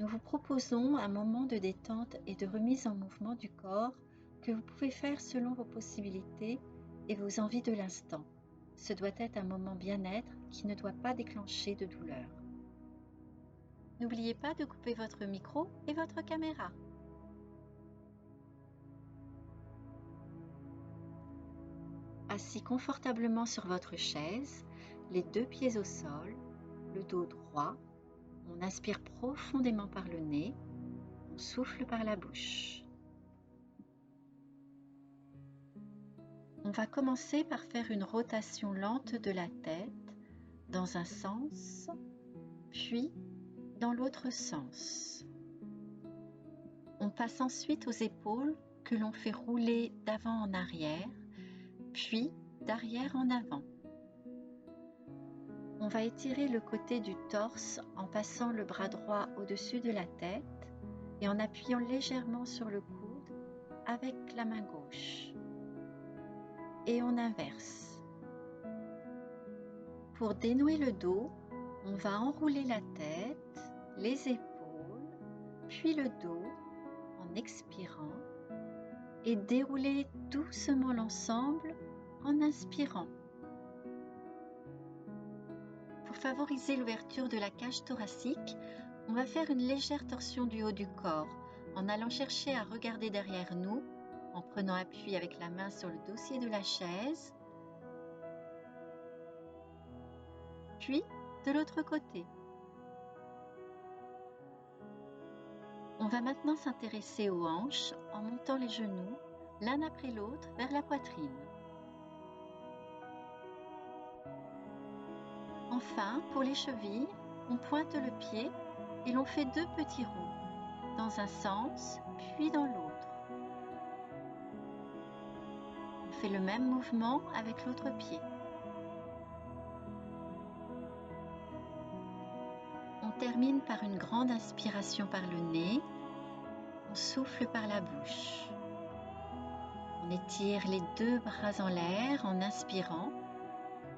nous vous proposons un moment de détente et de remise en mouvement du corps que vous pouvez faire selon vos possibilités et vos envies de l'instant. Ce doit être un moment bien-être qui ne doit pas déclencher de douleur. N'oubliez pas de couper votre micro et votre caméra. Assis confortablement sur votre chaise, les deux pieds au sol, le dos droit, on inspire profondément par le nez, on souffle par la bouche. On va commencer par faire une rotation lente de la tête dans un sens, puis dans l'autre sens. On passe ensuite aux épaules que l'on fait rouler d'avant en arrière, puis d'arrière en avant. On va étirer le côté du torse en passant le bras droit au-dessus de la tête et en appuyant légèrement sur le coude avec la main gauche. Et on inverse. Pour dénouer le dos, on va enrouler la tête, les épaules, puis le dos en expirant et dérouler doucement l'ensemble en inspirant. Pour favoriser l'ouverture de la cage thoracique, on va faire une légère torsion du haut du corps en allant chercher à regarder derrière nous, en prenant appui avec la main sur le dossier de la chaise, puis de l'autre côté. On va maintenant s'intéresser aux hanches en montant les genoux l'un après l'autre vers la poitrine. Enfin, pour les chevilles, on pointe le pied et l'on fait deux petits ronds, dans un sens puis dans l'autre. On fait le même mouvement avec l'autre pied. On termine par une grande inspiration par le nez, on souffle par la bouche. On étire les deux bras en l'air en inspirant,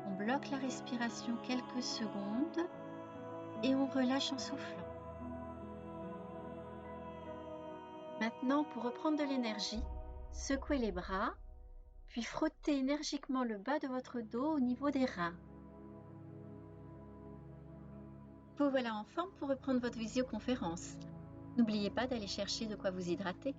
on bloque la respiration quelques secondes et on relâche en soufflant. Maintenant, pour reprendre de l'énergie, secouez les bras, puis frottez énergiquement le bas de votre dos au niveau des reins. Vous voilà en forme pour reprendre votre visioconférence. N'oubliez pas d'aller chercher de quoi vous hydrater.